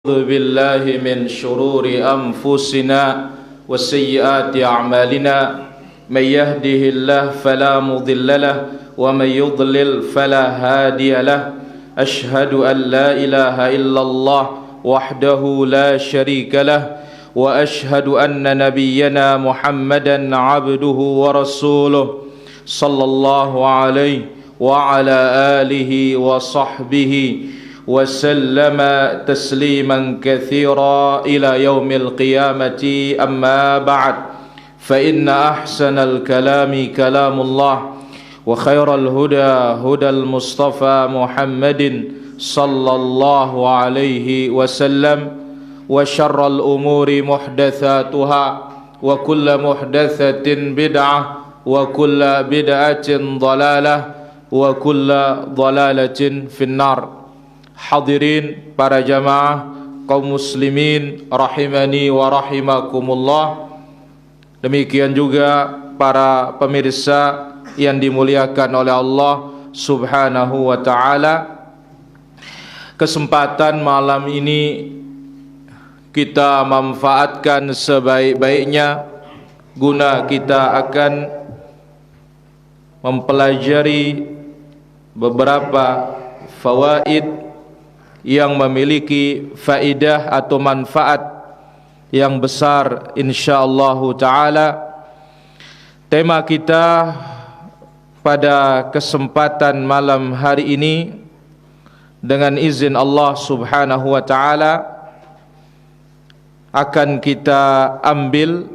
أعوذ بالله من شرور أنفسنا وسيئات أعمالنا من يهده الله فلا مضل له ومن يضلل فلا هادي له أشهد أن لا إله إلا الله وحده لا شريك له وأشهد أن نبينا محمدا عبده ورسوله صلى الله عليه وعلى آله وصحبه وسلم تسليما كثيرا إلى يوم القيامة أما بعد فإن أحسن الكلام كلام الله وخير الهدى هدى المصطفى محمد صلى الله عليه وسلم وشر الأمور محدثاتها وكل محدثة بدعة وكل بدعة ضلالة وكل ضلالة في النار. Hadirin para jamaah kaum muslimin rahimani wa rahimakumullah. Demikian juga para pemirsa yang dimuliakan oleh Allah Subhanahu wa taala. Kesempatan malam ini kita manfaatkan sebaik-baiknya guna kita akan mempelajari beberapa fawaid yang memiliki faidah atau manfaat yang besar insyaallah taala. Tema kita pada kesempatan malam hari ini dengan izin Allah Subhanahu wa taala akan kita ambil,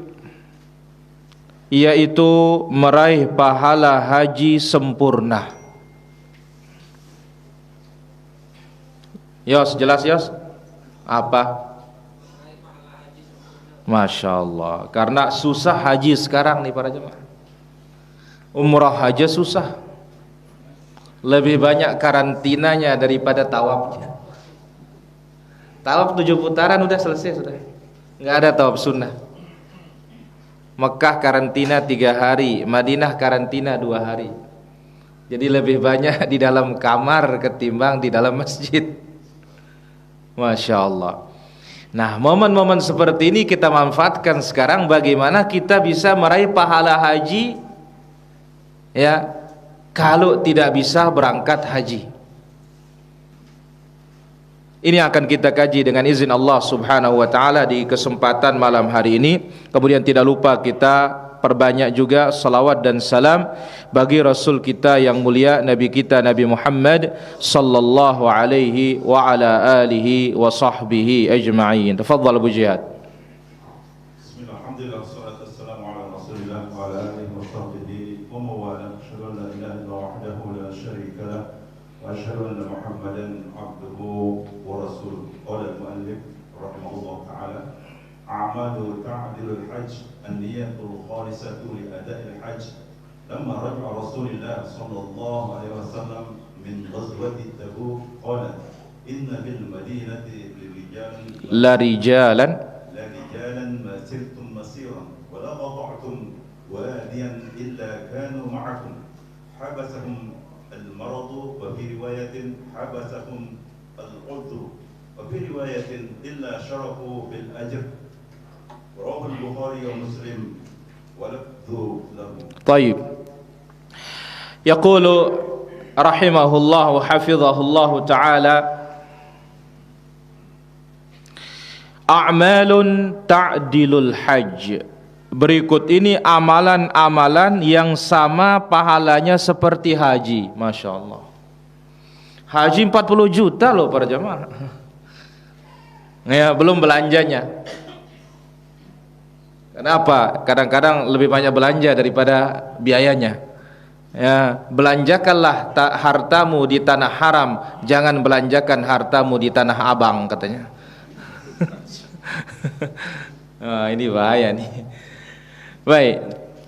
yaitu meraih pahala haji sempurna. Yos, jelas Yos? Apa? Masya Allah. Karena susah haji sekarang nih para jemaah. Umrah aja susah. Lebih banyak karantinanya daripada tawafnya. Tawaf 7 putaran udah selesai sudah. Nggak ada tawaf sunnah. Mekah karantina 3 hari, Madinah karantina 2 hari. Jadi lebih banyak di dalam kamar ketimbang di dalam masjid. Masya Allah. Nah, momen-momen seperti ini kita manfaatkan sekarang, bagaimana kita bisa meraih pahala haji, ya, kalau tidak bisa berangkat haji. Ini akan kita kaji dengan izin Allah Subhanahu wa taala di kesempatan malam hari ini. Kemudian tidak lupa kita perbanyak juga salawat dan salam bagi Rasul kita yang mulia, Nabi kita Nabi Muhammad sallallahu alaihi wa ala alihi wa sahbihi ajma'in. Tafadhal Abu Jihad. Bismillah, alhamdulillah, wassalatu wassalamu ala rasulillah wa ala alihi wa sahbihi wa mawala. Asyhadu an la ilaha illallah wahdahu la syarika lah wa asyhadu anna Muhammadan abduhu wa rasuluh. Qala al-muallif rahimahullah ta'ala, a'malu ta'dilul hajj an-niyatul khalisatu li ada'il hajj. Lamma raja'a Rasulullah sallallahu alaihi wasallam min ghazwati Tabuk qala inna bil madinati lirijalan ma sirtum masiran wa la qata'tum wadiyan illa kanu ma'akum habasahum al-maradu wa fi riwayatin habasahum al-udhru wa fi riwayatin illa syarafu bil ajr. Rawahu al-Bukhari wa Muslim wa lafdhu lahu. Baik. Yaqulu rahimahullah wa hafizahullah ta'ala, a'malun ta'dilul hajj. Berikut ini amalan-amalan yang sama pahalanya seperti haji. Masya Allah. Haji 40 juta loh para jamaah. Ya, belum belanjanya. Kenapa? Kadang-kadang lebih banyak belanja daripada biayanya. Ya, belanjakanlah hartamu di tanah haram, jangan belanjakan hartamu di tanah abang, katanya. Nah, ini bahaya nih. Baik.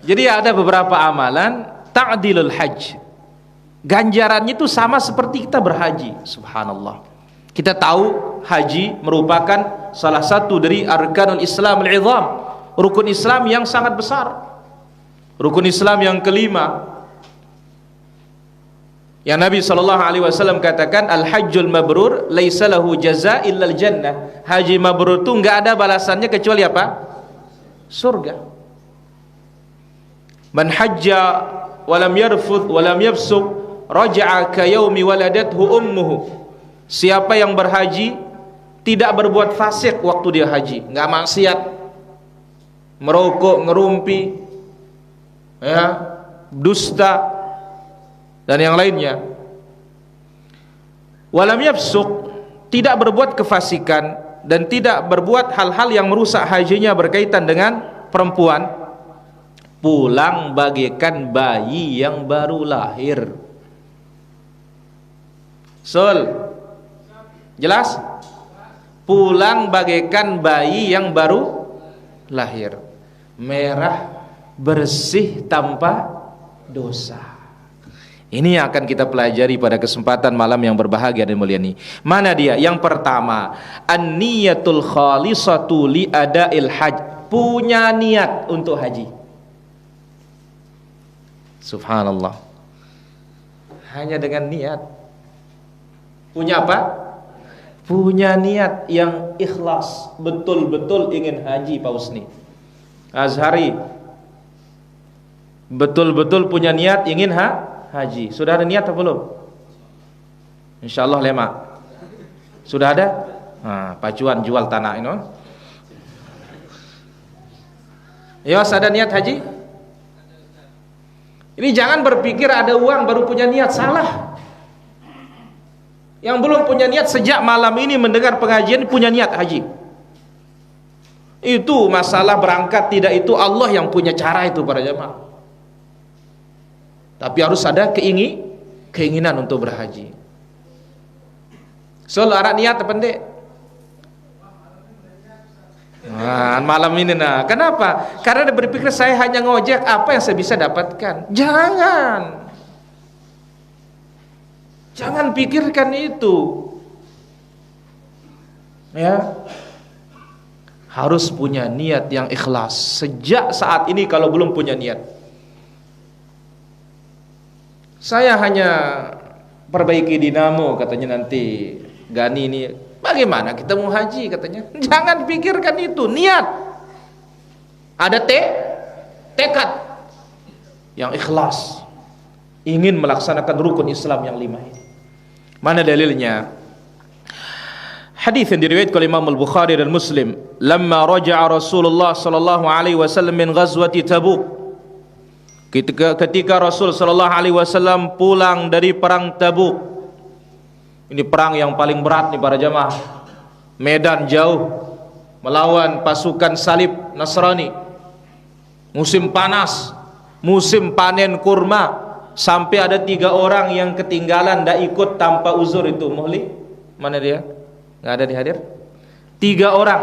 Jadi ada beberapa amalan ta'dilul hajj. Ganjarannya itu sama seperti kita berhaji. Subhanallah. Kita tahu haji merupakan salah satu dari arkanul Islam al-'izam, rukun Islam yang sangat besar. Rukun Islam yang kelima, Yang Nabi SAW katakan, al-hajjul mabrur laisa lahu jaza illal jannah. Haji mabrur itu enggak ada balasannya kecuali apa? Surga. Man hajja walam yarfuth walam yafsuq raja'a ka yaumi waladathu ummuhu. Siapa yang berhaji tidak berbuat fasik waktu dia haji, enggak maksiat, merokok, ngerumpi, ya, dusta dan yang lainnya. Walam yafsuq, tidak berbuat kefasikan dan tidak berbuat hal-hal yang merusak hajinya berkaitan dengan perempuan, pulang bagaikan bayi yang baru lahir. Jelas? Pulang bagaikan bayi yang baru lahir, merah, bersih, tanpa dosa. Ini yang akan kita pelajari pada kesempatan malam yang berbahagia dan mulia ini. Mana dia? Yang pertama, an-niyatul khalisatu li ada'il hajj. Punya niat untuk haji. Subhanallah. Hanya dengan niat. Punya apa? Punya niat yang ikhlas, betul-betul ingin haji, Pak Usni. Azhari, betul-betul punya niat ingin haji. Sudah ada niat atau belum? Insyaallah lema. Sudah ada? Nah, pacuan jual tanah ini. Ya, ada niat haji? Ini jangan berpikir ada uang baru punya niat, salah. Yang belum punya niat sejak malam ini mendengar pengajian punya niat haji. Itu masalah berangkat tidak, itu Allah yang punya cara itu para jemaah. Tapi harus ada keinginan untuk berhaji. Ada niat pendek. Nah, malam ini kenapa? Karena dia berpikir saya hanya ngojek, apa yang saya bisa dapatkan? Jangan pikirkan itu. Ya. Harus punya niat yang ikhlas. Sejak saat ini kalau belum punya niat, saya hanya perbaiki dinamo katanya, nanti Gani ini bagaimana kita mau haji katanya. Jangan pikirkan itu, niat. Ada tekad yang ikhlas, ingin melaksanakan rukun Islam yang 5 ini. Mana dalilnya? Hadis yang diriwayatkan oleh Imam Al-Bukhari dan Muslim, lamma raja'a Rasulullah sallallahu alaihi wasallam min ghazwati Tabuk. Ketika Rasul sallallahu alaihi wasallam pulang dari perang Tabuk. Ini perang yang paling berat nih para jamaah. Medan jauh, melawan pasukan salib Nasrani. Musim panas, musim panen kurma, sampai ada 3 orang yang ketinggalan, tidak ikut tanpa uzur itu. Muhli, mana dia? Nggak ada dihadir. 3 orang,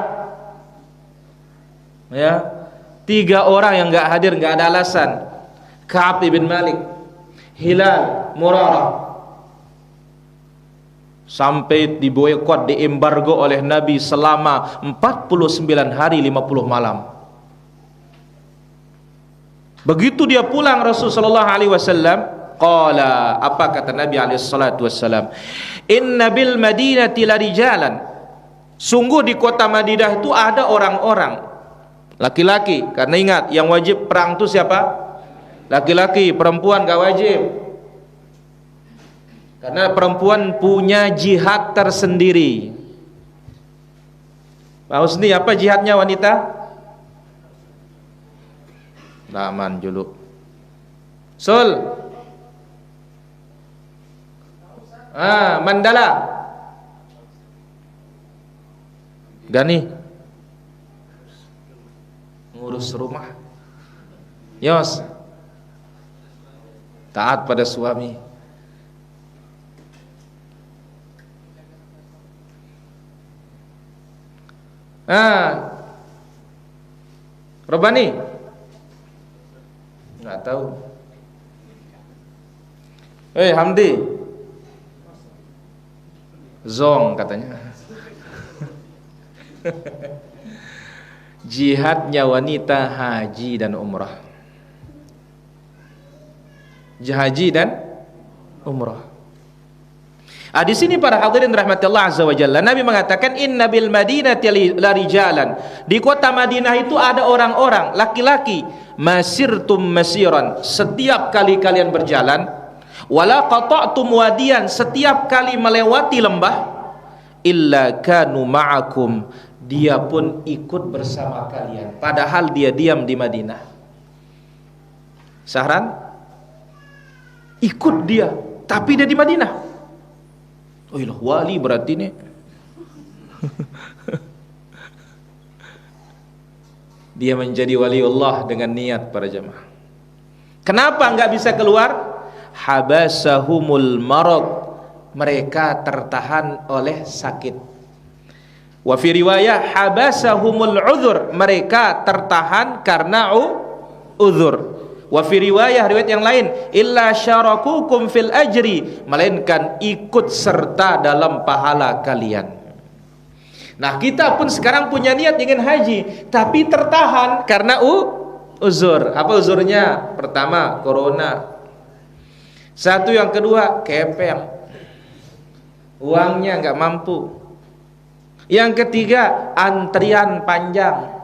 ya, 3 orang yang nggak hadir, nggak ada alasan. Ka'ab ibn Malik, Hilal, Murarah, sampai diboykot, diembargo oleh Nabi selama 49 hari 50 malam. Begitu dia pulang Rasul sallallahu alaihi wasallam, qala, apa kata Nabi alaihi salatu wasallam? Inna bil madinati larijalan. Sungguh di kota Madinah itu ada orang-orang laki-laki, karena ingat yang wajib perang itu siapa? Laki-laki, perempuan gak wajib. Karena perempuan punya jihad tersendiri. Pak Husni, apa jihadnya wanita? Laman juluk. Mandala. Gani. Ngurus rumah. Yos. Taat pada suami. Robani nggak tahu. Hamdi Zong katanya. Jihadnya wanita haji dan umrah. Haji dan umrah. Di sini para hadirin rahmatillah azza wa jalla, Nabi mengatakan inna bil madinati la rijalan. Di kota Madinah itu ada orang-orang laki-laki, masirtum masiran, setiap kali kalian berjalan, wala qata'tum wadiyan, setiap kali melewati lembah, illa kanu ma'akum, dia pun ikut bersama kalian, padahal dia diam di Madinah. Sahran ikut dia, tapi dia di Madinah. Oh ilah, wali berarti nih. Dia menjadi wali Allah dengan niat para jamaah. Kenapa enggak bisa keluar? Habasahumul marad, mereka tertahan oleh sakit. Wa fi riwayah habasahumul uzur, mereka tertahan karena uzur. Wa fi riwayah, riwayat yang lain, illa syarakukum fil ajri, melainkan ikut serta dalam pahala kalian. Nah, kita pun sekarang punya niat ingin haji, tapi tertahan karena uzur. Apa uzurnya? Pertama, corona. Satu, yang kedua, kepeng, uangnya nggak mampu. Yang ketiga, antrian panjang.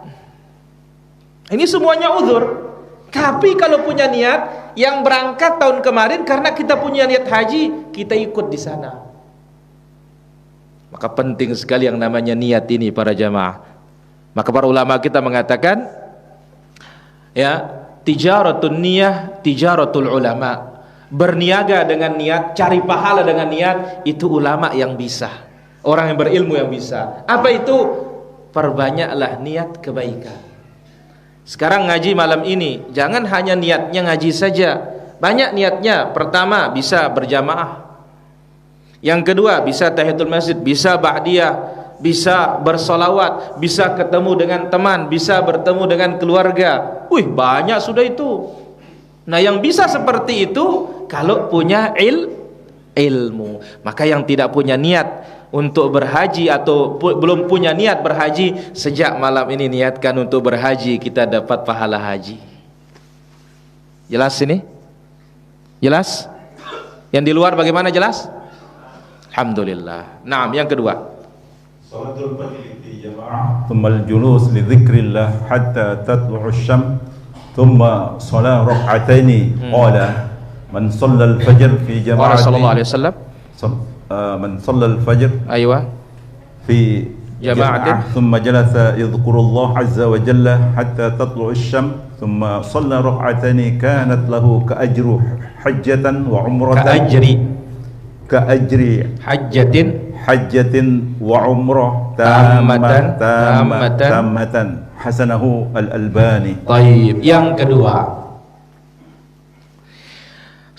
Ini semuanya uzur. Tapi kalau punya niat, yang berangkat tahun kemarin karena kita punya niat haji, kita ikut di sana. Maka penting sekali yang namanya niat ini para jamaah. Maka para ulama kita mengatakan, ya, tijaratun niyah, tijaratul ulama. Berniaga dengan niat, cari pahala dengan niat, itu ulama yang bisa. Orang yang berilmu yang bisa. Apa itu? Perbanyaklah niat kebaikan. Sekarang ngaji malam ini, jangan hanya niatnya ngaji saja, banyak niatnya. Pertama, bisa berjamaah. Yang kedua, bisa tahiyatul masjid, bisa ba'diyah, bisa bersolawat, bisa ketemu dengan teman, bisa bertemu dengan keluarga. Wih, banyak sudah itu. Nah, yang bisa seperti itu kalau punya ilmu. Maka yang tidak punya niat untuk berhaji atau belum punya niat berhaji, sejak malam ini niatkan untuk berhaji, kita dapat pahala haji. Jelas ini? Jelas? Yang di luar bagaimana, jelas? Alhamdulillah. Naam, yang kedua. Salatul fajr fi jama'ah, thumma al-julus li dzikrillah hatta tatlu'u asy-syams, thumma shalah rak'ataini. Qala man shalla al-fajr fi jama'ah. Sallallahu alaihi wasallam. من صلى الفجر أيوة في جماعة ثم جلس يذكر الله عز وجل حتى تطلع الشمس ثم صلى ركعتين كانت له كأجر حجة وعمرة كأجر حجة وعمرة تامة حسنه الألباني. طيب, yang kedua,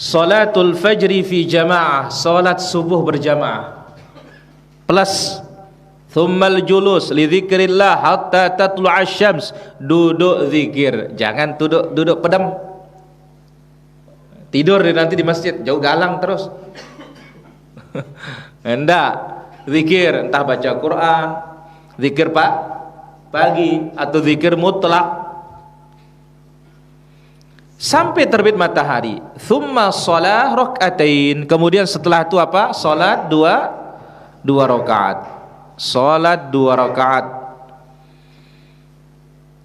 Salatul fajri fi jamaah, salat subuh berjamaah, plus thummal julus li dzikrillah hatta tatlu'a syams, duduk zikir, jangan duduk pedam. Tidur nanti di masjid, jauh galang terus. Hendak zikir, entah baca Quran, zikir pagi atau zikir mutlak sampai terbit matahari. Thumma shalah rak'atain, kemudian setelah itu apa? Salat dua rakaat. Salat 2 rakaat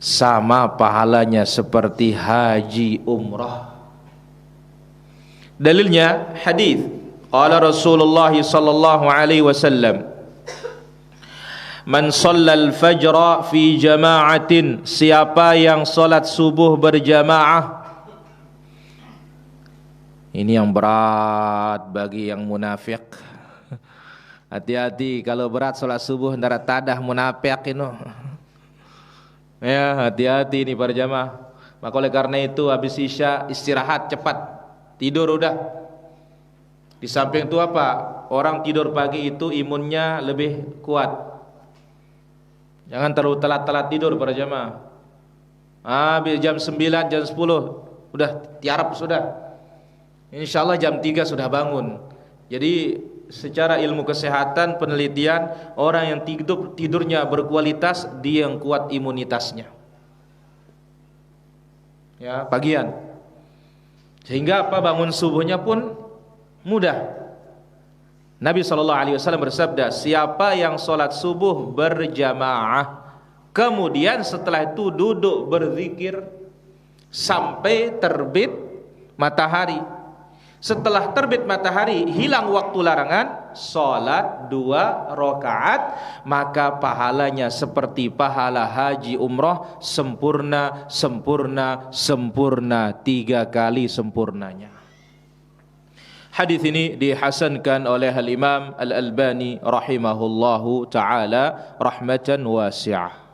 sama pahalanya seperti haji umrah. Dalilnya hadis qala Rasulullah sallallahu alaihi wasallam, man shallal fajra fi jama'atin, siapa yang salat subuh berjamaah. Ini yang berat bagi yang munafik. Hati-hati kalau berat salat subuh ndara tadah munafik ini. Ya, hati-hati ini para jamaah. Maka oleh karena itu habis isya istirahat cepat, tidur udah. Di samping itu apa? Orang tidur pagi itu imunnya lebih kuat. Jangan terlalu telat tidur para jamaah. Habis jam 9, jam 10 udah tiarap sudah. Insyaallah jam 3 sudah bangun. Jadi secara ilmu kesehatan penelitian, orang yang tidurnya berkualitas, dia yang kuat imunitasnya. Ya, pagian. Sehingga apa, bangun subuhnya pun mudah. Nabi SAW bersabda, siapa yang sholat subuh berjamaah, kemudian setelah itu duduk berzikir sampai terbit matahari. Setelah terbit matahari, hilang waktu larangan, sholat 2 rakaat, maka pahalanya seperti pahala haji umroh, sempurna, sempurna, sempurna, 3 kali sempurnanya. Hadis ini dihasankan oleh Al-Imam Al-Albani rahimahullahu ta'ala rahmatan wasi'ah.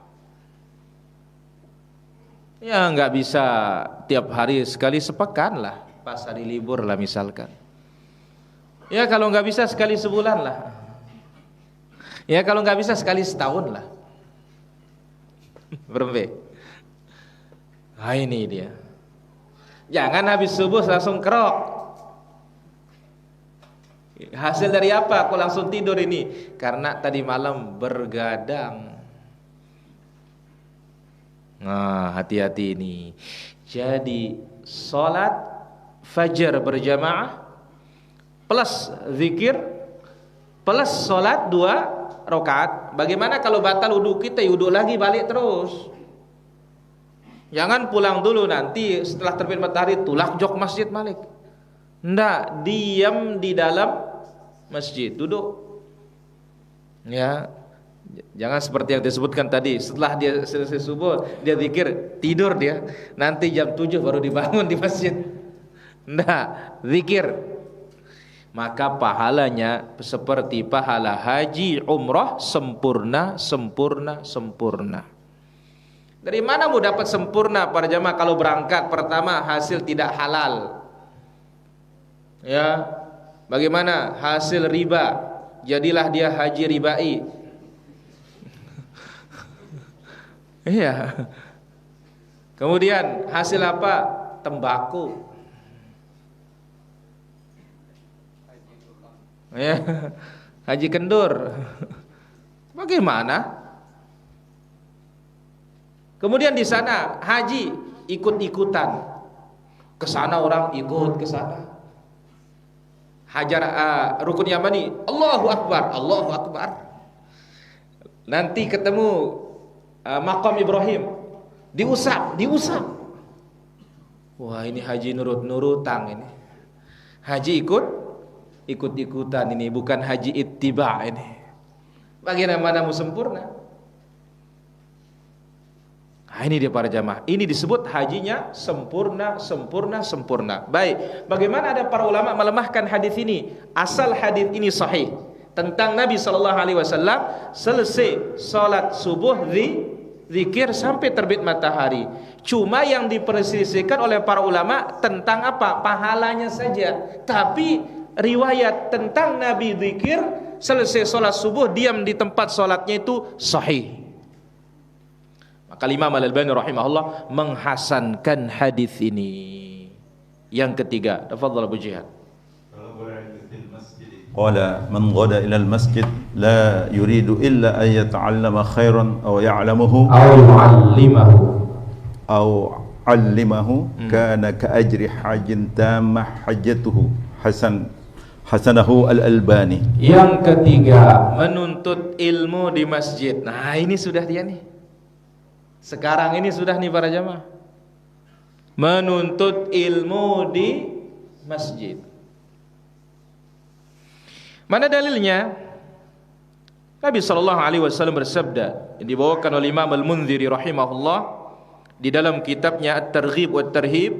Ya nggak bisa tiap hari, sekali sepekan lah, pas hari libur lah misalkan. Ya kalau nggak bisa sekali sebulan lah. Ya kalau nggak bisa sekali setahun lah. Berembe. Nah ini dia. Jangan habis subuh langsung kerok. Hasil dari apa? Kok langsung tidur ini? Karena tadi malam bergadang. Nah, hati-hati ini. Jadi salat fajar berjamaah plus zikir plus salat 2 rakaat. Bagaimana kalau batal wudu kita? Wudu lagi balik terus. Jangan pulang dulu nanti setelah terbit matahari tulak jok masjid balik. Ndak, diam di dalam masjid, duduk. Ya. Jangan seperti yang disebutkan tadi, setelah dia selesai subuh dia zikir, tidur dia. Nanti jam 7 baru dibangun di masjid. Ndak, zikir. Maka pahalanya seperti pahala haji umrah, sempurna, sempurna, sempurna. Dari mana mau dapat sempurna para jamaah? Kalau berangkat pertama hasil tidak halal. Ya, bagaimana hasil riba? Jadilah dia haji ribai. Iya. Kemudian hasil apa? Tembakau. Ya, haji kendur. Bagaimana? Kemudian di sana haji ikut-ikutan. Ke sana orang ikut ke sana. Hajar rukun Yamani, Allahu Akbar, Allahu Akbar. Nanti ketemu maqam Ibrahim, diusap. Wah ini haji nurut-nurutang ini. Haji ikut-ikutan ini, bukan haji ittiba ini. Bagaimana mau sempurna? Nah, ini dia para jamaah. Ini disebut hajinya sempurna, sempurna, sempurna. Baik, bagaimana ada para ulama melemahkan hadis ini? Asal hadis ini sahih tentang Nabi SAW selesai salat subuh zikir sampai terbit matahari. Cuma yang diperselisihkan oleh para ulama tentang apa? Pahalanya saja. Tapi riwayat tentang Nabi zikir selesai salat subuh diam di tempat salatnya itu sahih. Maka Imam Al-Albani rahimahullah menghasankan hadis ini. Yang ketiga, tafadhal Abu Jihad. Qala man ghada ila al-masjid la yuridu illa an yata'allama khairan aw ya'lamuhu aw 'allimahu kana ka ajri hajjin tammah hajjatuhu. Hasanahu Al-Albani. Yang ketiga, menuntut ilmu di masjid. Nah, ini sudah dia nih. Sekarang ini sudah nih para jamaah, menuntut ilmu di masjid. Mana dalilnya? Nabi SAW bersabda, yang dibawakan oleh Imam Al-Munziri rahimahullah di dalam kitabnya At-Targhib wa At-Tarhib,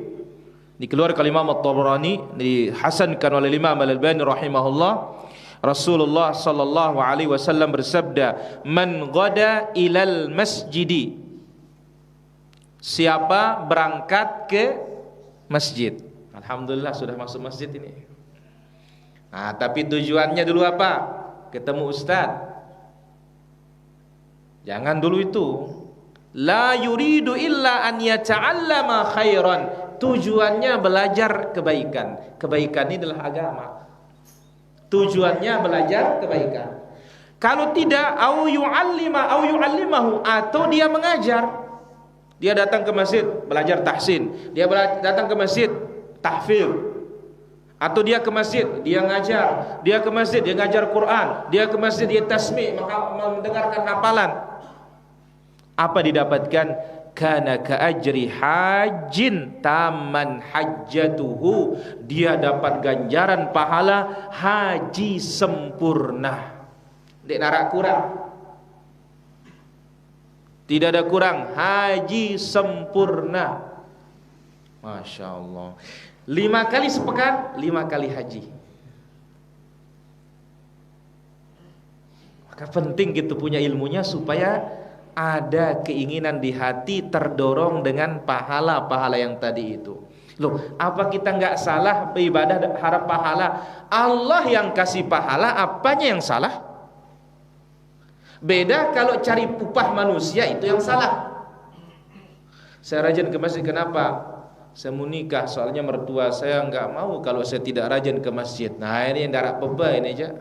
dikeluarkan oleh Imam At-Tabarani, dihasankan oleh Imam Al-Albani rahimahullah. Rasulullah SAW bersabda, man ghada ilal masjidi, siapa berangkat ke masjid. Alhamdulillah sudah masuk masjid ini. Nah, tapi tujuannya dulu apa? Ketemu ustaz. Jangan dulu itu. La yuridu illa an yata'allama khairan. Tujuannya belajar kebaikan. Kebaikan ini adalah agama. Tujuannya belajar kebaikan. Kalau tidak, au yu'allimahu, atau dia mengajar. Dia datang ke masjid belajar tahsin, dia datang ke masjid tahfidz, Atau dia ke masjid, dia ngajar, dia ke masjid, dia ngajar Quran, dia ke masjid, dia tasbih, mendengarkan hafalan. Apa didapatkan? Kana ka ajri hajin taman hajjatuhu, dia dapat ganjaran pahala haji sempurna. Dek narak kurang, tidak ada kurang, haji sempurna. Masya Allah. 5 kali sepekan, 5 kali haji. Maka penting gitu punya ilmunya supaya ada keinginan di hati terdorong dengan pahala-pahala yang tadi itu. Loh, apa kita nggak salah beribadah harap pahala? Allah yang kasih pahala, apanya yang salah? Beda kalau cari upah manusia, itu yang salah. Saya rajin ke masjid, kenapa? Saya mau nikah, soalnya mertua saya nggak mau kalau saya tidak rajin ke masjid. Nah ini yang darat beba ini aja,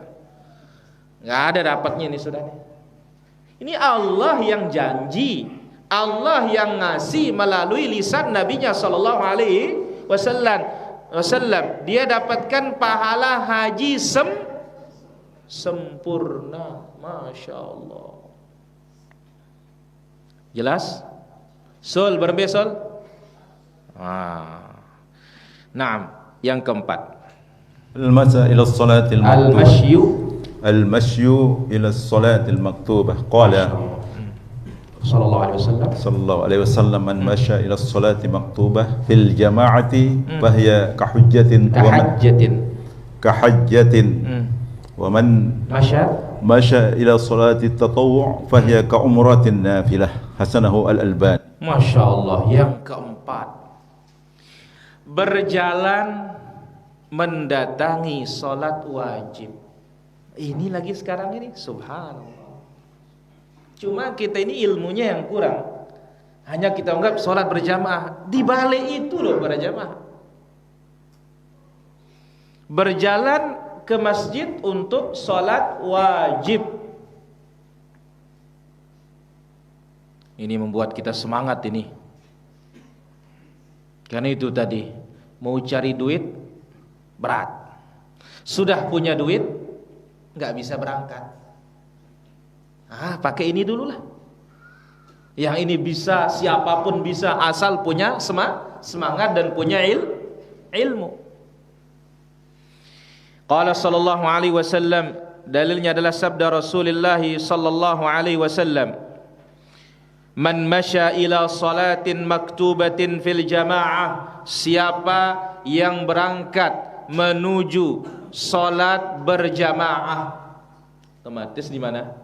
nggak ada dapatnya ini sudah. Ini Allah yang janji, Allah yang ngasih melalui lisan Nabinya Sallallahu Alaihi Wasallam. Dia dapatkan pahala haji sempurna, masya Allah. Jelas? Sol berbesol. Naam, yang keempat. Al-masa ila as-salati Al-mashyu al-mashyu ila as-salati al-maktubah. Qala sallallahu alaihi wasallam man masya ila as-salati maktubah fil jama'ati fahiya kahajjatin wa man masya ila salati at-tatawwu' fahiya ka umratin nafilah. Hasanahu al-Albani. Masya Allah. Yang keempat, berjalan mendatangi sholat wajib. Ini lagi sekarang ini, subhanallah. Cuma kita ini ilmunya yang kurang. Hanya kita anggap sholat berjamaah. Di balik itu loh para jamaah, berjalan ke masjid untuk sholat wajib. Ini membuat kita semangat ini. Karena itu tadi, mau cari duit berat. Sudah punya duit nggak bisa berangkat. Pakai ini dulu lah. Yang ini bisa, siapapun bisa, asal punya semangat dan punya ilmu. Qala sallallahu alaihi wasallam, dalilnya adalah sabda Rasulullah sallallahu alaihi wasallam, man masya ila salatin maktubatin fil jamaah, siapa yang berangkat menuju salat berjamaah, otomatis di mana?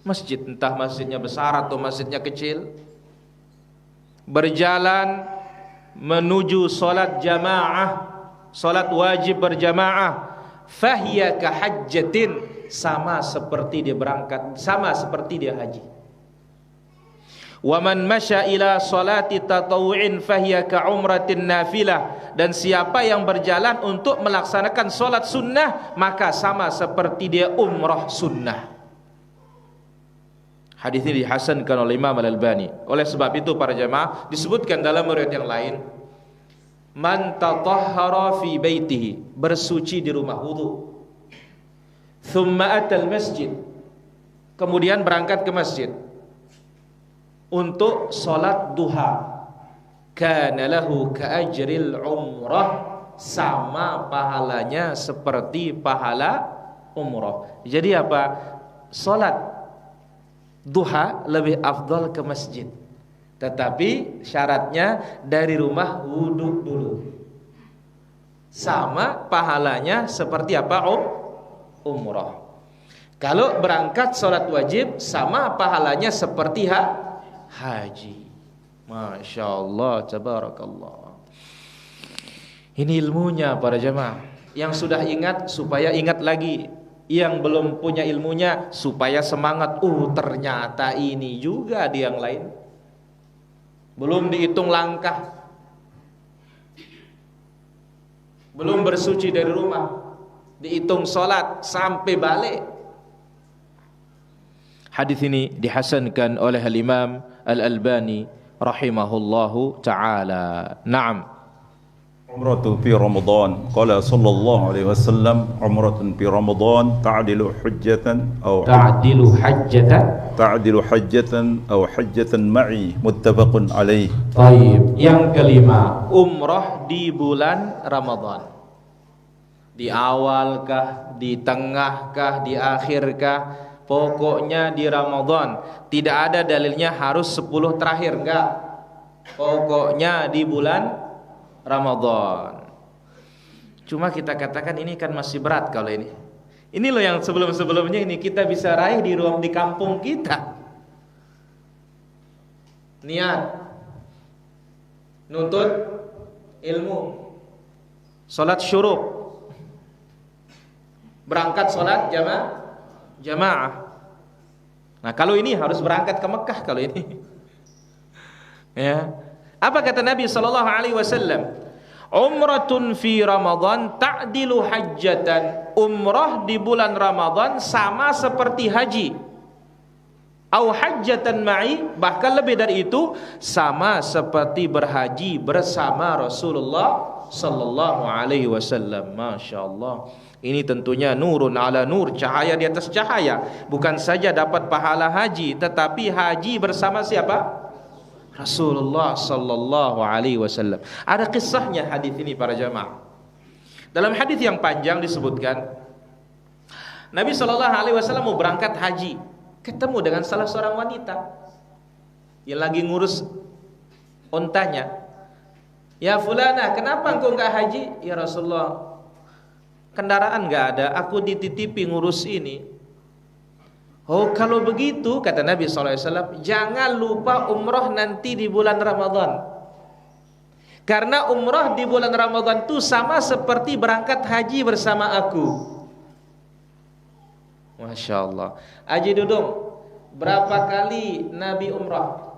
Masjid, entah masjidnya besar atau masjidnya kecil. Berjalan menuju salat jamaah, salat wajib berjamaah, fahiya kahajjatin, sama seperti dia berangkat, sama seperti dia haji. Wa man masya ila salati tatawu'in fahiya ka umratin nafilah, dan siapa yang berjalan untuk melaksanakan salat sunnah maka sama seperti dia umrah sunnah. Hadis ini dihasankan oleh Imam Al-Albani. Oleh sebab itu para jamaah, disebutkan dalam riwayat yang lain, man tatahhara fi baitihi, bersuci di rumah wudu, thumma atal masjid, kemudian berangkat ke masjid untuk salat duha, kana lahu ka ajril umrah, sama pahalanya seperti pahala umrah. Jadi apa? Salat duha lebih afdal ke masjid, tetapi syaratnya dari rumah wudu dulu. Sama pahalanya seperti apa? Umrah. Kalau berangkat salat wajib, sama pahalanya seperti haji. Masya Allah, tabarakallah. Ini ilmunya para jemaah. Yang sudah ingat supaya ingat lagi, yang belum punya ilmunya supaya semangat. Ternyata ini juga di yang lain. Belum dihitung langkah, belum bersuci dari rumah, dihitung sholat sampai balik. Hadis ini dihasankan oleh Al-Imam Al-Albani rahimahullahu ta'ala. Naam. Umratu fi Ramadan. Qala sallallahu alaihi wasallam, umratun fi Ramadan ta'dilu hujjatan aw hajjatan ma'i, muttafaqun alaih. Baik. Yang kelima, umrah di bulan Ramadan. Di awal kah, di tengah kah, di akhir kah? Pokoknya di Ramadan. Tidak ada dalilnya harus 10 terakhir, enggak. Pokoknya di bulan Ramadan. Cuma kita katakan ini kan masih berat kalau ini. Ini loh yang sebelum-sebelumnya ini kita bisa raih di kampung kita. Niat nuntut ilmu, salat syuruk, berangkat salat jamaah. Nah, kalau ini harus berangkat ke Mekah kalau ini. Ya. Apa kata Nabi sallallahu alaihi wasallam? Umratun fi Ramadan ta'dilu hajjatan. Umrah di bulan Ramadan sama seperti haji. Au hajjatan ma'i, bahkan lebih dari itu, sama seperti berhaji bersama Rasulullah sallallahu alaihi wasallam. Masyaallah. Ini tentunya nurun ala nur, cahaya di atas cahaya. Bukan saja dapat pahala haji, tetapi haji bersama siapa? Rasulullah sallallahu alaihi wasallam. Ada kisahnya hadis ini para jamaah. Dalam hadis yang panjang disebutkan Nabi sallallahu alaihi wasallam mau berangkat haji, ketemu dengan salah seorang wanita yang lagi ngurus ontanya. Ya fulana, kenapa engkau enggak haji? Ya Rasulullah, kendaraan enggak ada, aku dititipi ngurus ini. Oh, kalau begitu kata Nabi SAW, jangan lupa umrah nanti di bulan Ramadan. Karena umrah di bulan Ramadan itu sama seperti berangkat haji bersama aku. Masya Allah. Haji Dudung, berapa kali Nabi umrah?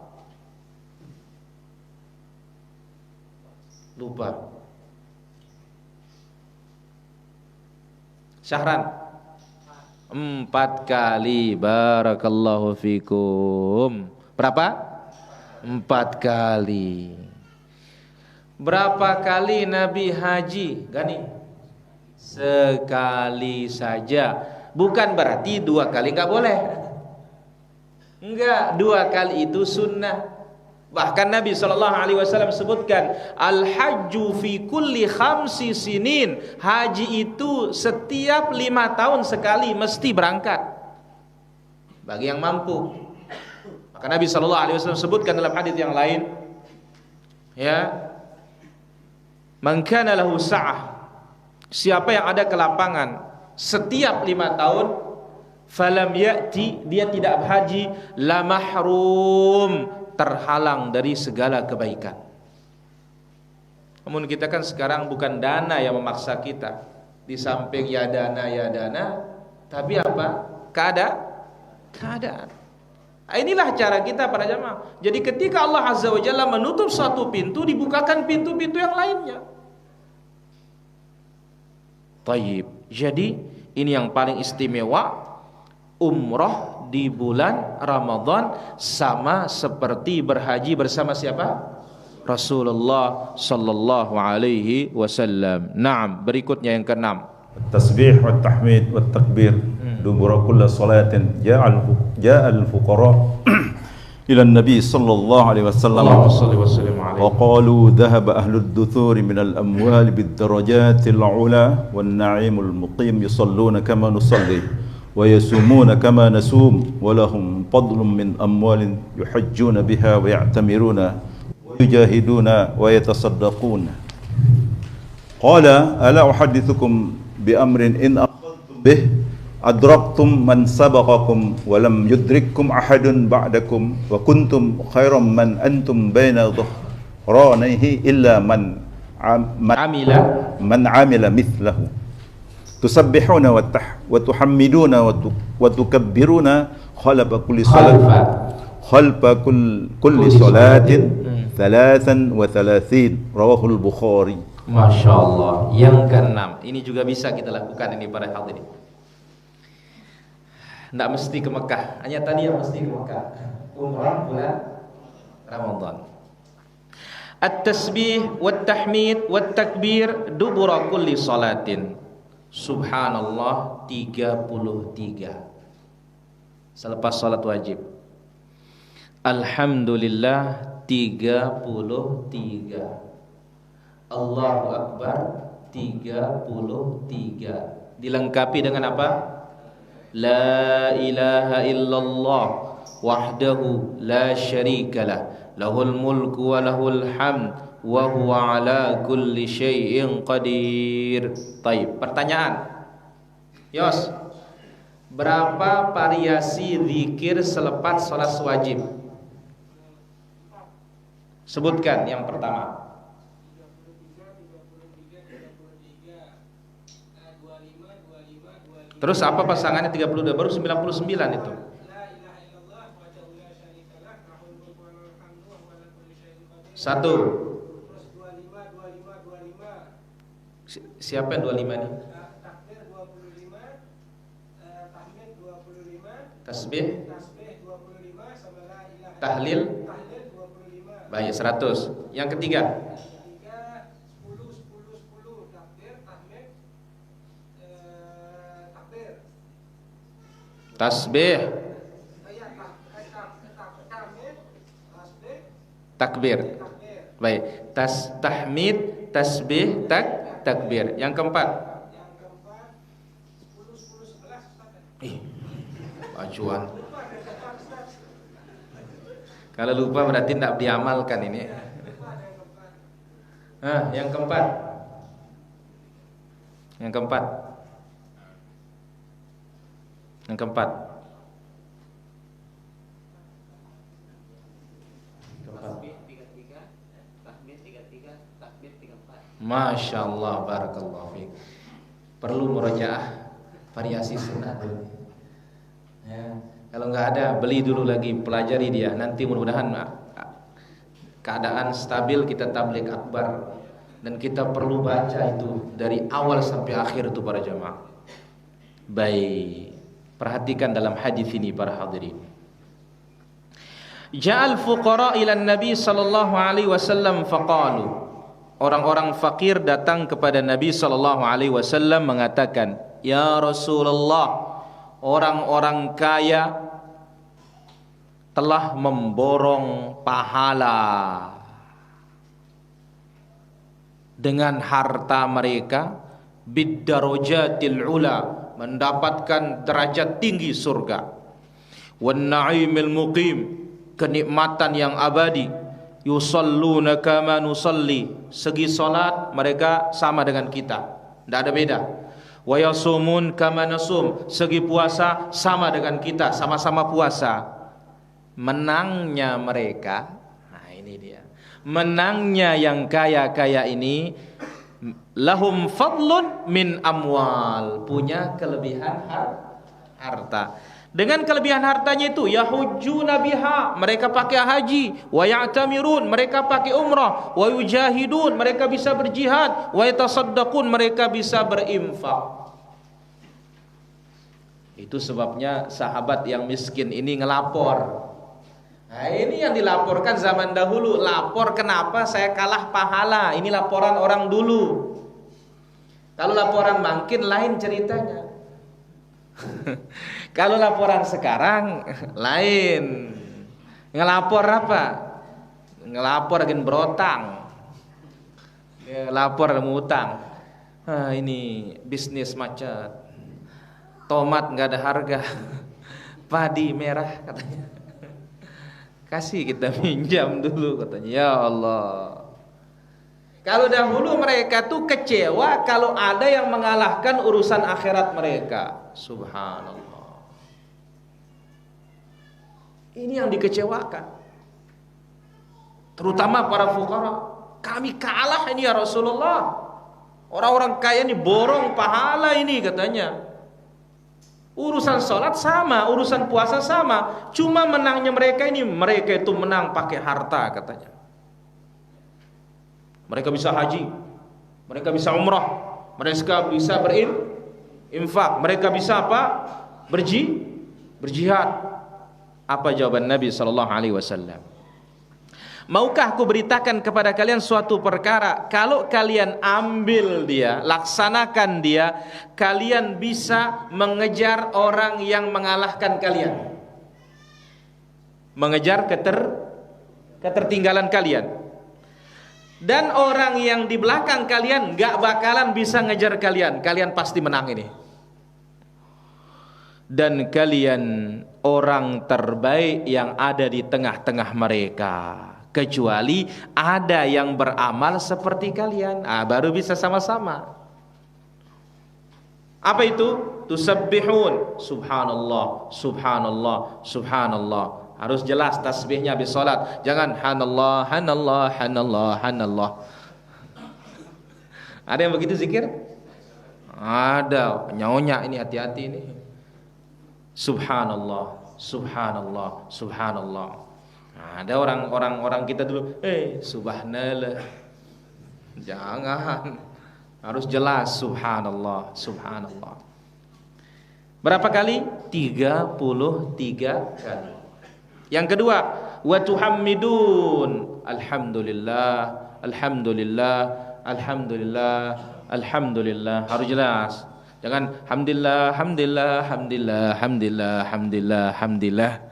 Lupa. Syahran? 4 kali. Barakallahu fikum. Berapa? 4 kali. Berapa kali Nabi haji? Gani? Sekali saja. Bukan berarti 2 kali enggak boleh. Enggak, 2 kali itu sunnah. Bahkan Nabi SAW sebutkan, al-hajju fi kulli 5 sinin. Haji itu setiap 5 tahun sekali mesti berangkat, bagi yang mampu. Maka Nabi SAW sebutkan dalam hadis yang lain, ya, man kana lahu sa'ah, siapa yang ada kelapangan setiap 5 tahun, falam ya'ti, dia tidak berhaji, la mahrum, terhalang dari segala kebaikan. Namun kita kan sekarang bukan dana yang memaksa kita. Di samping ya dana, tapi apa? Keadaan. Inilah cara kita para jamaah. Jadi ketika Allah Azza wa Jalla menutup satu pintu, dibukakan pintu-pintu yang lainnya. Tayyib. Jadi ini yang paling istimewa, umrah di bulan Ramadan sama seperti berhaji bersama siapa? Rasulullah sallallahu alaihi wasallam. Naam, berikutnya yang keenam. Tasbih wa tahmid wa takbir dubura kulli salatin ja'a al-fuqara ila an-nabi sallallahu alaihi wasallam. Allahumma shalli wa sallim alaihi. Wa qalu dhahaba ahlu ad-duthur min al-amwal bid-darajatil 'ula wan na'imul muqim yusalluna kama nusalli wa yasumuna kama nasum wa lahum fadlun min amwalin yuhajjuna biha wa ya'tamiruna wa yujahiduna wa yatasaddaquna. Qala ala uhaddithukum bi amrin in aqadtum bih adraktum man sabaqakum wa lam yudrikkum ahadun ba'dakum wa kuntum khairan man antum baina dhuhranayhi illa man amila mithlahu. Tusabbihuna wa tuhammiduna wa tukabbiruna khalfa kulli salatin 33 rawahul Bukhari. Masya Allah. Yang keenam, ini juga bisa kita lakukan ini para hadirin. Tidak mesti ke Mekah, hanya tadi yang mesti ke Mekah, umrah bulan Ramadan. At-tasbih wat-tahmid wat-takbir dubura kulli salatin. Subhanallah 33 selepas salat wajib. Alhamdulillah 33. Allahu Akbar 33. Dilengkapi dengan apa? La ilaha illallah wahdahu la syarikalah lahul mulku wa lahul hamd wa huwa ala kulli syai'in qadir. Baik, pertanyaan. Yos, berapa variasi zikir selepas salat wajib? Sebutkan yang pertama. Terus apa pasangannya 32? Baru 99 itu. Satu. Siapa yang 25 nih? Tasbih, tahlil, baik 100. Yang ketiga. Tasbih, takbir. Baik, tahmid, tasbih, takbir. Yang keempat. Acuan. Kalau lupa berarti tidak diamalkan ini. Yang keempat. Yang keempat. Yang keempat. Masya Allah, barakallahu fiik. Perlu murajaah variasi sunnah dulu. Ya, kalau nggak ada, beli dulu lagi, pelajari dia. Nanti mudah-mudahan keadaan stabil, kita tabligh akbar. Dan kita perlu baca itu dari awal sampai akhir itu para jamaah. Baik, perhatikan dalam hadis ini para hadirin. Ja'al fuqara ila Nabi sallallahu alaihi wasallam faqalu. Orang-orang fakir datang kepada Nabi sallallahu alaihi wasallam mengatakan, "Ya Rasulullah, orang-orang kaya telah memborong pahala dengan harta mereka bid-darajatil ula, mendapatkan derajat tinggi surga, wan na'imil muqim, kenikmatan yang abadi, yusalluna kama nusalli, segi salat mereka sama dengan kita, tidak ada beda, wa yasumun kama nasum, segi puasa sama dengan kita, sama-sama puasa. Menangnya mereka, nah ini dia, menangnya yang kaya-kaya ini, lahum fadlun min amwal, punya kelebihan harta. Dengan kelebihan hartanya itu, yahujjuna biha, mereka pakai haji, wa ya'tamirun, mereka pakai umrah, wa yujahidun, mereka bisa berjihad, wa yatasaddaqun, mereka bisa berinfak. Itu sebabnya sahabat yang miskin ini ngelapor. Nah, ini yang dilaporkan zaman dahulu, lapor kenapa saya kalah pahala. Ini laporan orang dulu. Kalau laporan makin lain ceritanya. Kalau laporan sekarang lain. Ngelapor apa? Ngelapor agen berotang. Ngelapor ngutang. Ini bisnis macet. Tomat nggak ada harga. Padi merah katanya. Kasih kita minjam dulu katanya. Ya Allah. Kalau dahulu mereka tuh kecewa kalau ada yang mengalahkan urusan akhirat mereka. Subhanallah. Ini yang dikecewakan. Terutama para fuqara. Kami kalah ini ya Rasulullah. Orang-orang kaya ini borong pahala ini katanya. Urusan sholat sama, urusan puasa sama. Cuma menangnya mereka ini, mereka itu menang pakai harta katanya. Mereka bisa haji, mereka bisa umrah, mereka bisa berinfak, mereka bisa apa? Berjihad. Apa jawaban Nabi sallallahu alaihi wasallam? Maukah aku beritakan kepada kalian suatu perkara, kalau kalian ambil dia, laksanakan dia, kalian bisa mengejar orang yang mengalahkan kalian, mengejar ketertinggalan kalian. Dan orang yang di belakang kalian gak bakalan bisa ngejar kalian. Kalian pasti menang ini. Dan kalian orang terbaik yang ada di tengah-tengah mereka, kecuali ada yang beramal seperti kalian. Baru bisa sama-sama. Apa itu? Tusabbihun, subhanallah, subhanallah, subhanallah. Harus jelas tasbihnya habis salat. Jangan hanallah, hanallah, hanallah, hanallah. Ada yang begitu zikir? Ada. Nyonya ini, hati-hati ini. Subhanallah, subhanallah, subhanallah. Ada orang kita dulu, subhanallah. Jangan. Harus jelas subhanallah, subhanallah. Berapa kali? 33 kali. Yang kedua, wa tuhammidun, alhamdulillah, alhamdulillah, alhamdulillah, alhamdulillah. Harus jelas. Jangan hamdillah, hamdillah, hamdillah, hamdillah, hamdillah, hamdillah.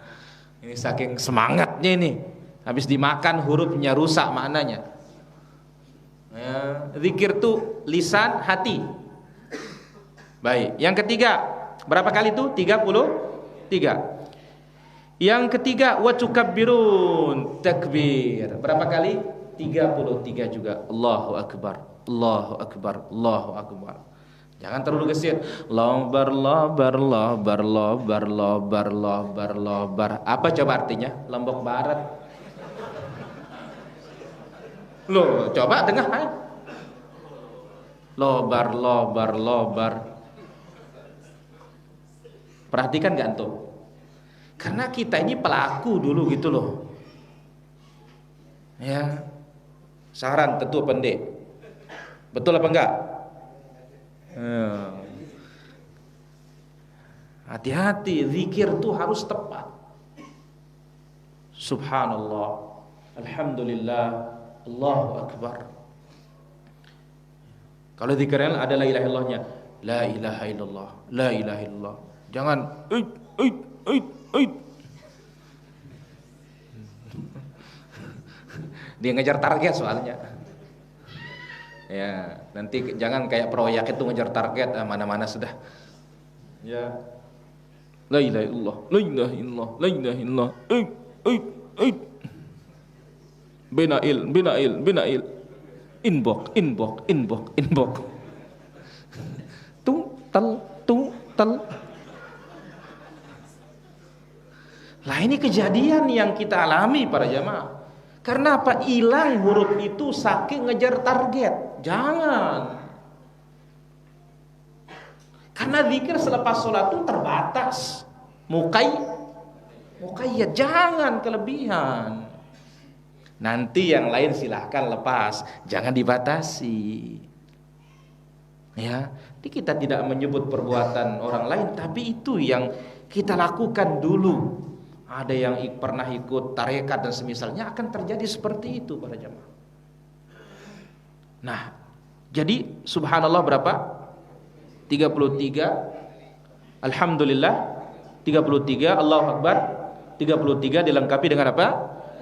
Ini saking semangatnya ini. Habis dimakan hurufnya rusak maknanya. Ya, zikir tuh lisan, hati. Baik. Yang ketiga, berapa kali itu? 33. Yang ketiga, wa tukabbirun, takbir. Berapa kali? 33 juga. Allahu akbar, Allahu akbar, Allahu akbar. Jangan terlalu gesit. Lobar, lobar, lobar, lobar, lobar, lobar, lobar. Apa coba artinya? Lombok Barat. Loh, coba dengar. Lobar, lobar, lobar. Perhatikan gak antum? Karena kita ini pelaku dulu gitu loh. Ya. Saran tentu pendek. Betul apa enggak? Hati-hati, zikir tuh harus tepat. Subhanallah, alhamdulillah, Allahu akbar. Kalau zikirnya ada la ilaha illallahnya, la ilaha illallah, la ilaha illallah. Jangan dia ngejar target soalnya. Ya, nanti jangan kayak proyek itu ngejar target, mana-mana sudah. Ya. La ilaha illallah, la ilaha illallah, la ilaha illallah. Binail. Inbok. Tung tal. Lah ini kejadian yang kita alami para jamaah. Karena apa? Hilang huruf itu saking ngejar target. Jangan. Karena zikir selepas sholat itu terbatas. Muqayyad, jangan kelebihan. Nanti yang lain silahkan lepas, jangan dibatasi. Ya, jadi kita tidak menyebut perbuatan orang lain, tapi itu yang kita lakukan dulu. Ada yang pernah ikut tarekat dan semisalnya, akan terjadi seperti itu para jamaah. Nah, jadi subhanallah berapa? 33. Alhamdulillah 33. Allahu akbar 33, dilengkapi dengan apa?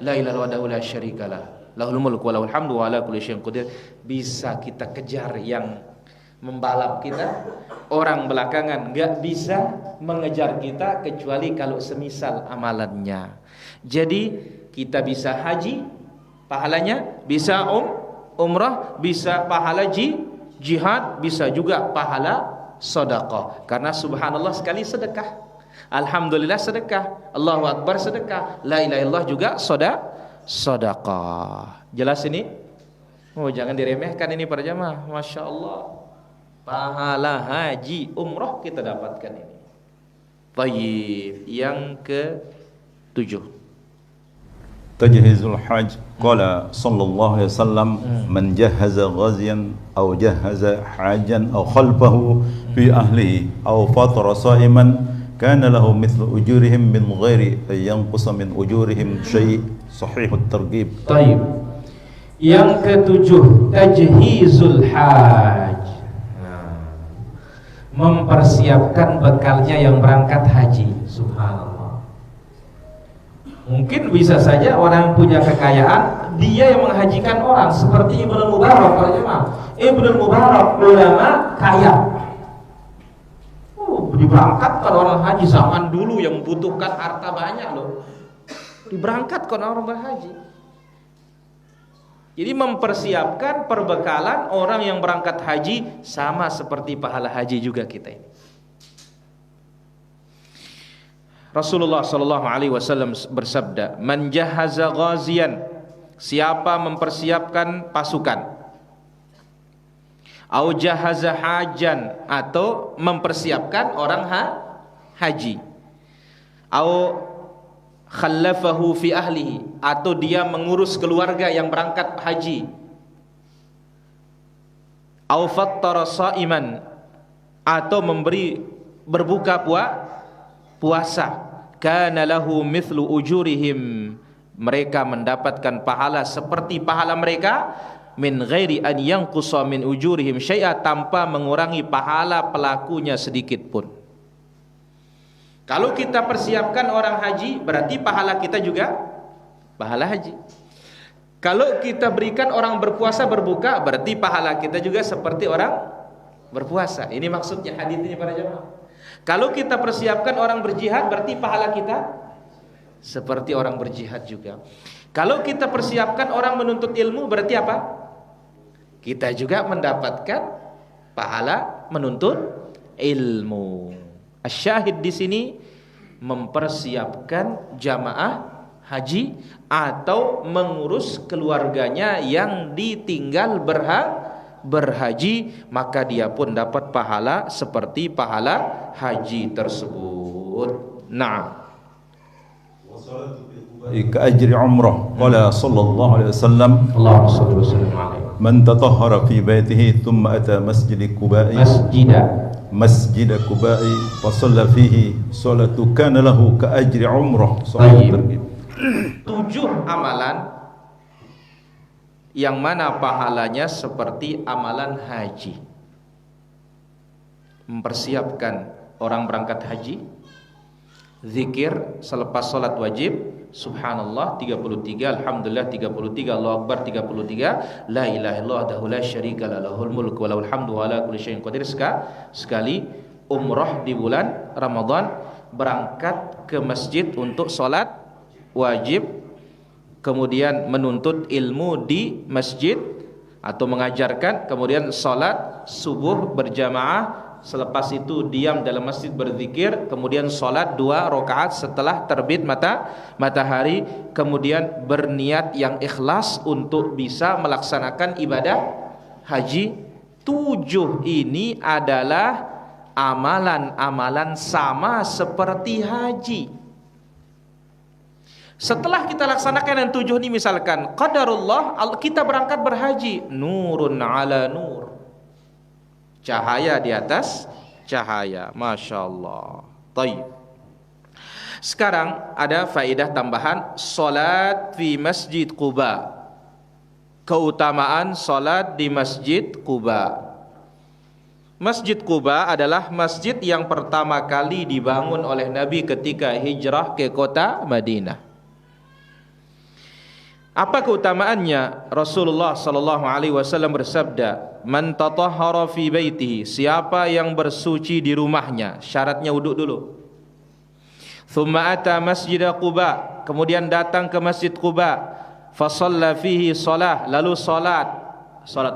La ilaha illallah la syarikalah, lahul mulku wa lahul hamdu wa ala kulli syai'in qadir. Bisa kita kejar yang membalap kita. Orang belakangan gak bisa mengejar kita kecuali kalau semisal amalannya. Jadi kita bisa haji pahalanya, bisa umrah, bisa pahala jihad, bisa juga pahala sedekah. Karena subhanallah sekali sedekah, alhamdulillah sedekah, Allahu akbar sedekah, la ilaha illallah juga sedekah. Jelas ini? Oh, jangan diremehkan ini para jamaah. Masya Allah, pahala haji umrah kita dapatkan ini. Tayyib. Yang ke-7, tajhizul hajj. Qala sallallahu alaihi wasallam, man jahaza ghaziyan aw jahaza hajan aw khalfahu fi ahlihi aw fatara sa'iman كان له مثل أجورهم من غير أن ينقص من أجورهم شيء صحيح الترغيب. Taib. Yang ketujuh, tajhizul haj. Mempersiapkan bekalnya yang berangkat haji. Subhanallah. Mungkin bisa saja orang yang punya kekayaan, dia yang menghajikan orang, seperti Ibnu Mubarak, para jemaah. Ibnu Mubarak ulama kaya. Diberangkatkan orang haji zaman dulu yang membutuhkan harta banyak loh. Diberangkatkan orang berhaji. Jadi mempersiapkan perbekalan orang yang berangkat haji sama seperti pahala haji juga kita ini. Rasulullah sallallahu alaihi wasallam bersabda, "Man jahaza ghaziyan," siapa mempersiapkan pasukan, au jahaza hajan, atau mempersiapkan orang haji, au khallafahu fi ahlihi, atau dia mengurus keluarga yang berangkat haji, au fattara shaiman, atau memberi berbuka puasa, kana lahu mithlu ujurihim, mereka mendapatkan pahala seperti pahala mereka, min ghairi an yanqusa min ujurihim syai'a, tanpa mengurangi pahala pelakunya sedikit pun. Kalau kita persiapkan orang haji, berarti pahala kita juga pahala haji. Kalau kita berikan orang berpuasa berbuka, berarti pahala kita juga seperti orang berpuasa. Ini maksudnya hadis ini para jemaah. Kalau kita persiapkan orang berjihad, berarti pahala kita seperti orang berjihad juga. Kalau kita persiapkan orang menuntut ilmu, berarti apa? Kita juga mendapatkan pahala menuntut ilmu. Asyahid di sini mempersiapkan jamaah haji atau mengurus keluarganya yang ditinggal berhaji, maka dia pun dapat pahala seperti pahala haji tersebut. Nah, كأجر عمره قال صلى الله عليه وسلم Allahumma shalli wa sallim alaihi. من تطهر في بيته ثم أتى مسجد قباء فصلى فيه صلاة كان له كأجر عمره. Baik. 7 amalan yang mana pahalanya seperti amalan haji. Mempersiapkan orang berangkat haji, zikir selepas salat wajib, subhanallah 33, alhamdulillah 33, Allahu akbar 33, la ilaha illallah wahdahu la syarika lah, lahul mulku wa lahul hamdu wa ala kulli syai'in qadir. Sekali umrah di bulan Ramadan, berangkat ke masjid untuk salat wajib, kemudian menuntut ilmu di masjid atau mengajarkan, kemudian salat subuh berjamaah, selepas itu diam dalam masjid berzikir, kemudian sholat 2 rakaat setelah terbit matahari, kemudian berniat yang ikhlas untuk bisa melaksanakan ibadah haji. 7 ini adalah amalan-amalan sama seperti haji. Setelah kita laksanakan yang 7 ini, misalkan qadarullah kita berangkat berhaji, nurun ala nur, cahaya di atas cahaya, masya Allah. Taib. Sekarang ada faedah tambahan, salat fi Masjid Quba. Keutamaan salat di Masjid Quba. Masjid Quba adalah masjid yang pertama kali dibangun oleh Nabi ketika hijrah ke kota Madinah. Apa keutamaannya? Rasulullah sallallahu alaihi wasallam bersabda, "Man tatahhara fi baitihi," siapa yang bersuci di rumahnya, syaratnya wuduk dulu. "Tsumma ata Masjid Quba," kemudian datang ke Masjid Quba, "fa shalla fihi shalah," lalu salat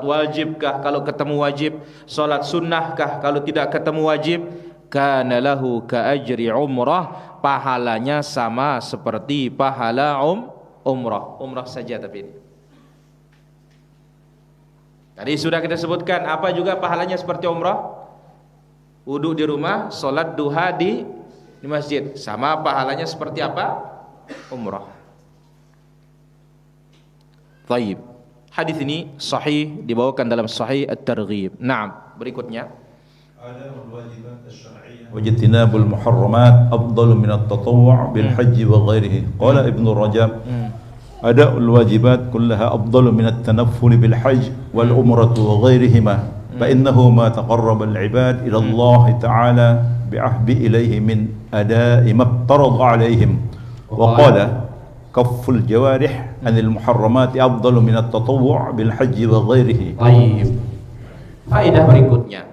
wajibkah kalau ketemu wajib, salat sunnahkah kalau tidak ketemu wajib, kana lahu ka ajri umrah, pahalanya sama seperti pahala umrah saja. Tapi ini tadi sudah kita sebutkan, apa juga pahalanya seperti umrah? Wudu di rumah, salat duha di masjid, sama pahalanya seperti apa? Umrah. Baik. Hadis ini sahih, dibawakan dalam Sahih At-Targhib. Nah, berikutnya أداء الواجبات الشرعية واجتناب المحرمات أفضل من التطوع بالحج وغيره. قال ابن رجب أداء الواجبات كلها أفضل من التنفل بالحج والعمرة وغيرهما، فإنه ما تقرب العباد إلى الله تعالى بعهد إليه من أداء ما افترض عليهم. وقال كف الجوارح عن المحرمات أفضل من التطوع بالحج وغيره. Baik. Faedah berikutnya,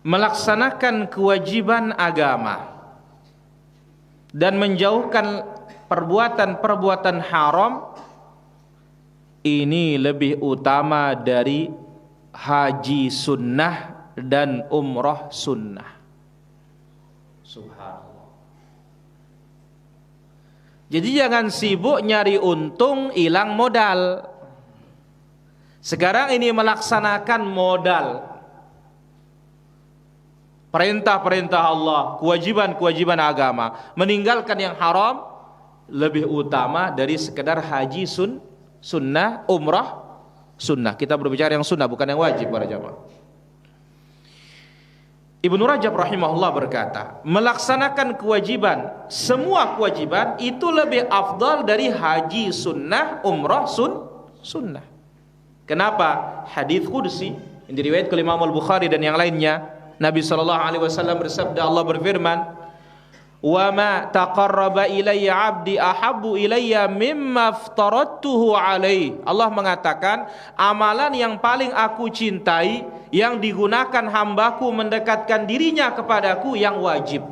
melaksanakan kewajiban agama dan menjauhkan perbuatan-perbuatan haram ini lebih utama dari haji sunnah dan umrah sunnah. Subhanallah. Jadi jangan sibuk nyari untung, hilang modal. Sekarang ini melaksanakan modal. Perintah-perintah Allah, kewajiban-kewajiban agama, meninggalkan yang haram lebih utama dari sekedar haji sunnah, umrah sunnah. Kita berbicara yang sunnah, bukan yang wajib para jamaah. Ibnu Rajab rahimahullah berkata, melaksanakan kewajiban, semua kewajiban itu lebih afdal dari haji sunnah, umrah sunnah. Kenapa? Hadis qudsi yang diriwayatkan oleh Imam Al-Bukhari dan yang lainnya. Nabi SAW bersabda, Allah berfirman, wa ma taqarraba ilayya 'abdi ahabbu ilayya mimma aftaradtuhu alaihi. Allah mengatakan, amalan yang paling aku cintai yang digunakan hambaku mendekatkan dirinya kepadaku yang wajib.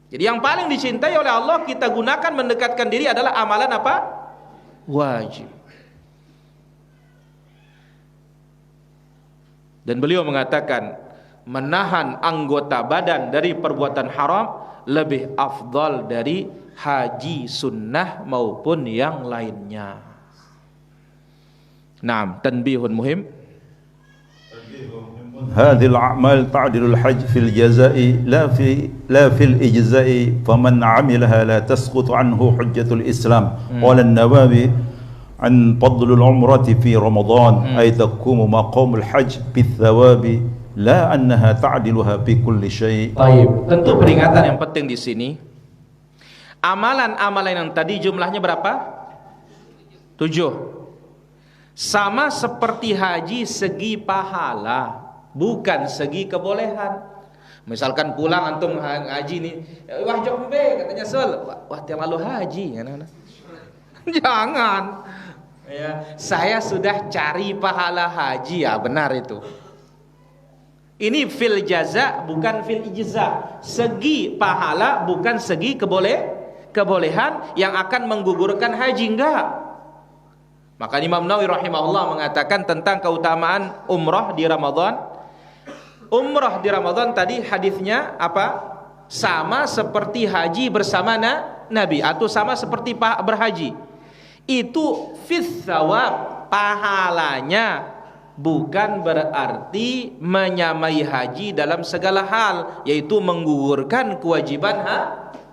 Jadi yang paling dicintai oleh Allah kita gunakan mendekatkan diri adalah amalan apa? Wajib. Dan beliau mengatakan, menahan anggota badan dari perbuatan haram lebih afdal dari haji sunnah maupun yang lainnya. Naam, tanbihun muhim. هذه الأعمال تعدل الحج في الجزاء لا في الإجزاء فمن عملها لا تسقط عنه حجة الإسلام. قال النووي عن فضل العمرة في رمضان أي تقوم مقام الحج بالثواب لا أنها تعدلها في كل شيء. Baik, tentu peringatan yang penting di sini. Amalan-amalan yang tadi jumlahnya berapa? 7. Sama seperti haji segi pahala, bukan segi kebolehan. Misalkan pulang antum haji nih, wah jombe katanya Sol, wah tiang lalu haji, jangan. Ya, saya sudah cari pahala haji, ya benar itu. Ini fil jaza bukan fil ijza. Segi pahala bukan segi kebolehan yang akan menggugurkan haji, enggak. Maka Imam Nawawi rahimahullah mengatakan tentang keutamaan umrah di Ramadan. Umrah di Ramadan tadi hadisnya apa? Sama seperti haji bersama Nabi atau sama seperti berhaji. Itu fis thawab, pahalanya, bukan berarti menyamai haji dalam segala hal, yaitu menggugurkan kewajiban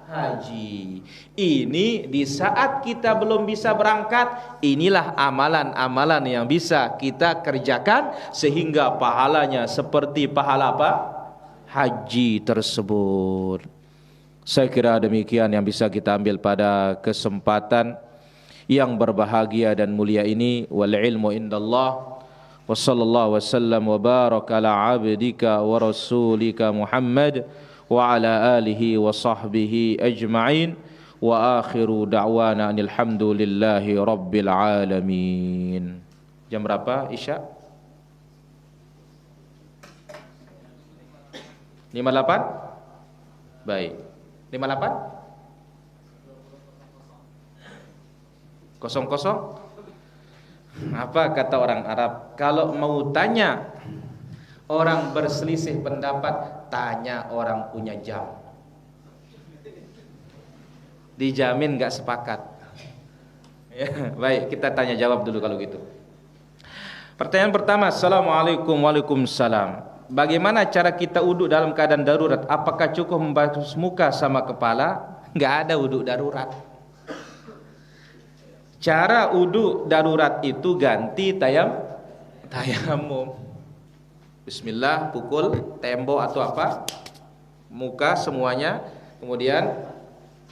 haji. Ini di saat kita belum bisa berangkat, inilah amalan-amalan yang bisa kita kerjakan sehingga pahalanya seperti pahala apa? Haji tersebut. Saya kira demikian yang bisa kita ambil pada kesempatan yang berbahagia dan mulia ini. Wal ilmu indallah. Wa sallallahu wasallam wa baraka ala abdika wa rasulika Muhammad wa ala alihi wa sahbihi ajma'in. Wa akhiru da'wana alhamdulillahi rabbil alamin. Jam berapa Isya? 58? Baik. 58? 00? Apa kata orang Arab? Kalau mau tanya orang berselisih pendapat, tanya orang punya jam. Dijamin gak sepakat. Ya, baik, kita tanya jawab dulu kalau gitu. Pertanyaan pertama, Assalamualaikum. Waalaikumsalam. Bagaimana cara kita wudhu dalam keadaan darurat? Apakah cukup membasuh muka sama kepala? Gak ada wudhu darurat. Cara wudhu darurat itu ganti tayamum. Bismillah, pukul tembok atau apa, muka semuanya. Kemudian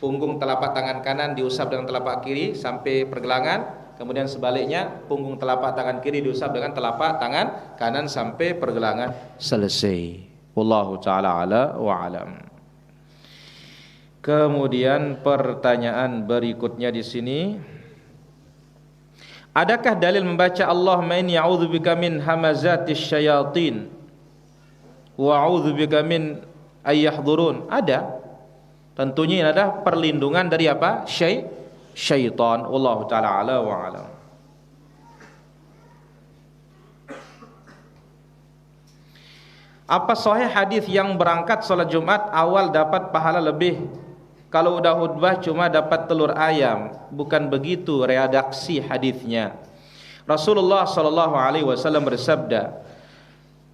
punggung telapak tangan kanan diusap dengan telapak kiri sampai pergelangan. Kemudian sebaliknya, punggung telapak tangan kiri diusap dengan telapak tangan kanan sampai pergelangan. Selesai. Wallahu ta'ala ala wa alam. Kemudian pertanyaan berikutnya di sini, adakah dalil membaca Allahumma inni a'udzubika min hamazatis syayatin wa a'udzubika min ayyahdurun? Ada. Tentunya ini adalah perlindungan dari apa? Syaitan. Wallahu ta'ala ala wa alam. Apa sahih hadis yang berangkat salat Jumat awal dapat pahala lebih, kalau udah khutbah cuma dapat telur ayam? Bukan begitu redaksi hadisnya. Rasulullah sallallahu alaihi wasallam bersabda,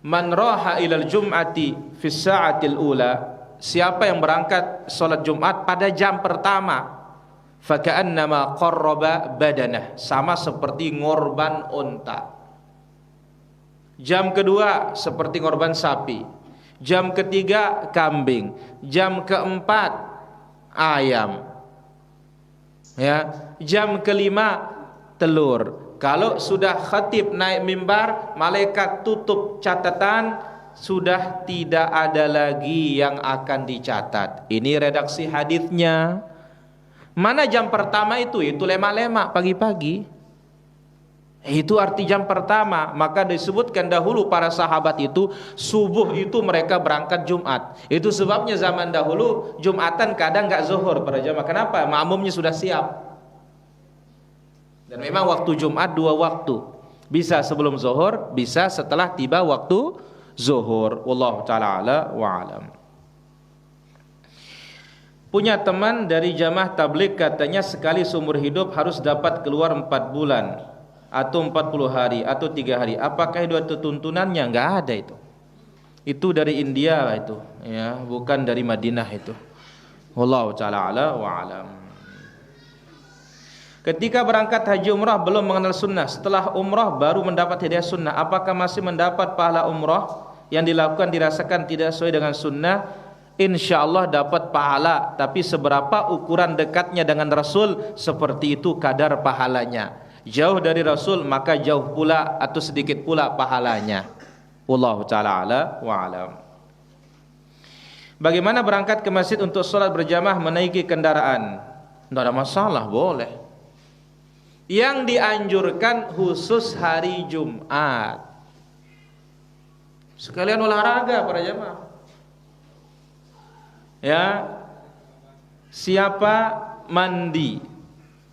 "Man raha ilal jum'ati fi sa'atil ula," siapa yang berangkat salat Jumat pada jam pertama, faka'annama qarraba badanah, sama seperti ngorban unta. Jam kedua seperti ngorban sapi. Jam ketiga kambing. Jam keempat ayam. Ya, jam kelima telur. Kalau sudah khatib naik mimbar, malaikat tutup catatan, sudah tidak ada lagi yang akan dicatat. Ini redaksi hadisnya. Mana jam pertama itu lemak-lemak pagi-pagi. Itu arti jam pertama. Maka disebutkan dahulu para sahabat itu subuh itu mereka berangkat Jumat. Itu sebabnya zaman dahulu Jumatan kadang enggak zuhur para jamaah. Kenapa? Makmumnya sudah siap. Dan memang waktu Jumat dua waktu. Bisa sebelum zuhur, bisa setelah tiba waktu zuhur. Wallahu ta'ala ala wa alam. Punya teman dari jamaah tabligh, katanya sekali seumur hidup harus dapat keluar 4 bulan atau 40 hari atau 3 hari. Apakah itu ada tuntunannya? Enggak ada itu. Itu dari India itu, ya, bukan dari Madinah itu. Wallahu ta'ala ala wa alam. Ketika berangkat haji umrah belum mengenal sunnah, setelah umrah baru mendapat hidayah sunnah, apakah masih mendapat pahala umrah yang dilakukan dirasakan tidak sesuai dengan sunnah? InsyaAllah dapat pahala, tapi seberapa ukuran dekatnya dengan Rasul, seperti itu kadar pahalanya. Jauh dari Rasul maka jauh pula atau sedikit pula pahalanya. Wallahu ta'ala ala wa alam. Bagaimana berangkat ke masjid untuk sholat berjamaah menaiki kendaraan? Tidak ada masalah, boleh. Yang dianjurkan khusus hari Jumat, sekalian olahraga para jamaah. Ya, siapa mandi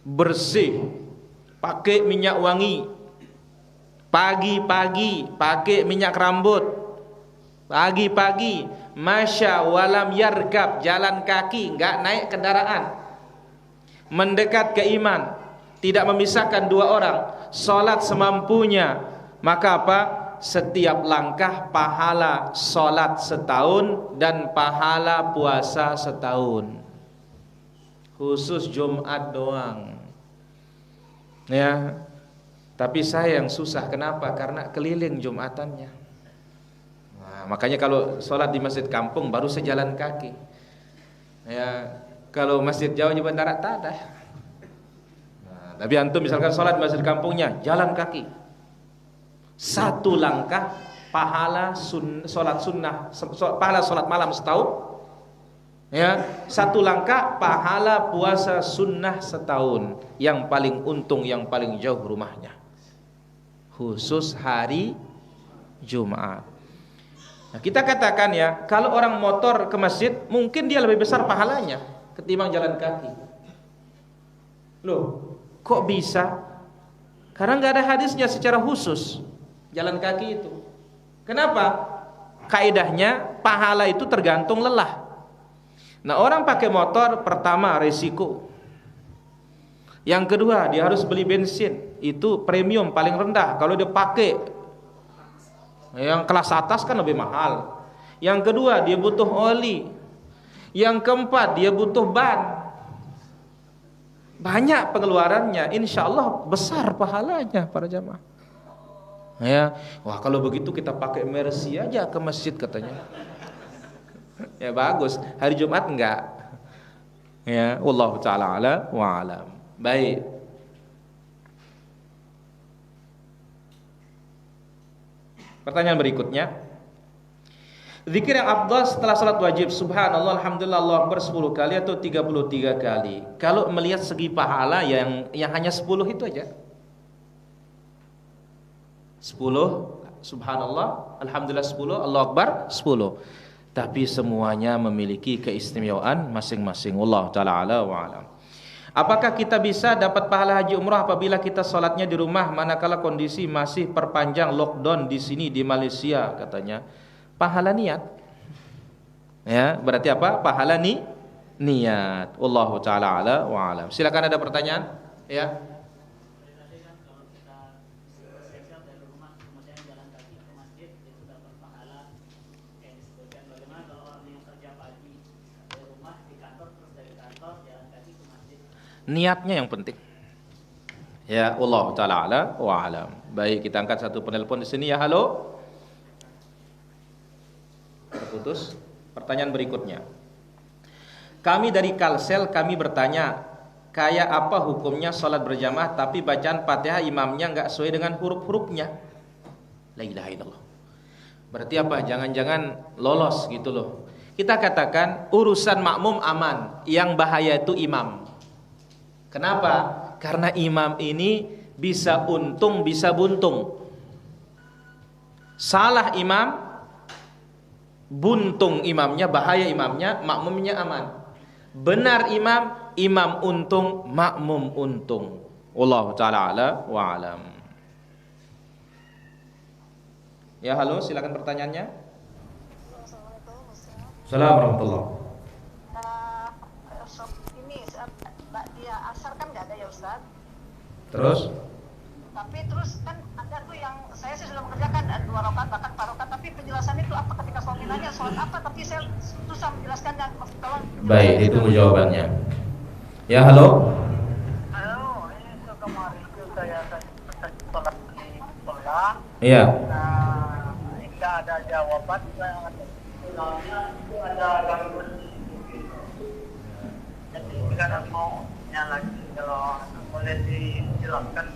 bersih, pakai minyak wangi, pagi-pagi pakai minyak rambut, pagi-pagi masya walam yarkab, jalan kaki, enggak naik kendaraan, mendekat ke imam, tidak memisahkan dua orang, salat semampunya, maka apa? Setiap langkah pahala salat setahun dan pahala puasa setahun. Khusus Jumat doang. Ya. Tapi saya yang susah, kenapa? Karena keliling Jumatannya. Nah, makanya kalau sholat di masjid kampung baru sejalan kaki. Ya, kalau masjid jauh di bandara tak ada. Nah, tapi antum misalkan sholat di masjid kampungnya jalan kaki. Satu langkah pahala sholat sunnah, pahala sholat malam setahun. Ya, satu langkah pahala puasa sunnah setahun. Yang paling untung, yang paling jauh rumahnya. Khusus hari Jumat. Nah, kita katakan ya, kalau orang motor ke masjid mungkin dia lebih besar pahalanya ketimbang jalan kaki. Loh, kok bisa? Karena nggak ada hadisnya secara khusus jalan kaki itu. Kenapa? Kaidahnya pahala itu tergantung lelah. Nah, orang pakai motor pertama risiko. Yang kedua, dia harus beli bensin. Itu premium paling rendah. Kalau dia pakai yang kelas atas kan lebih mahal. Yang kedua, dia butuh oli. Yang keempat, dia butuh ban. Banyak pengeluarannya. Insya Allah besar pahalanya para jamaah. Ya, wah kalau begitu kita pakai Mercy aja ke masjid katanya. Ya bagus, hari Jumat enggak. Ya, wallahu taala ala wa alam. Baik. Pertanyaan berikutnya. Zikir yang afdal setelah salat wajib, subhanallah, alhamdulillah, Allahu akbar 10 kali atau 33 kali. Kalau melihat segi pahala yang hanya 10 itu aja. 10 subhanallah, alhamdulillah 10, Allahu akbar 10. Tapi semuanya memiliki keistimewaan masing-masing. Wallahu taala ala wa alam. Apakah kita bisa dapat pahala haji umrah apabila kita salatnya di rumah manakala kondisi masih perpanjang lockdown di sini di Malaysia katanya? Pahala niat. Ya, berarti apa? Pahala niat. Wallahu taala ala wa alam. Silakan ada pertanyaan? Ya. Niatnya yang penting. Ya, Allah taala ala wa alam. Baik, kita angkat satu penelpon di sini ya. Halo. Terputus. Pertanyaan berikutnya. Kami dari Kalsel, kami bertanya, kayak apa hukumnya salat berjamaah tapi bacaan Fatihah imamnya enggak sesuai dengan huruf-hurufnya? La ilaha illallah. Berarti apa? Jangan-jangan lolos gitu loh. Kita katakan urusan makmum aman, yang bahaya itu imam. Kenapa? Karena imam ini bisa untung, bisa buntung. Salah imam, buntung imamnya, bahaya imamnya, makmumnya aman. Benar imam, imam untung, makmum untung. Wallahu ta'ala ala wa alam. Ya, halo, silakan pertanyaannya. Assalamualaikum warahmatullahi wabarakatuh. Asar kan nggak ada ya Ustaz. Terus? Tapi terus kan ada tuh yang saya sih sudah mengerjakan 2 rakaat bahkan 4 rakaat, tapi penjelasan itu apa ketika suami nanya sholat apa, tapi saya susah menjelaskan dan tolong. Baik, itu jawabannya. Ya, halo. Halo, ini tuh kemarin itu saya sholat di sekolah. Iya. Nah, tidak ada jawaban, saya itu ada gangguan. Jadi sekarang mau lagi kalau boleh dijelaskan.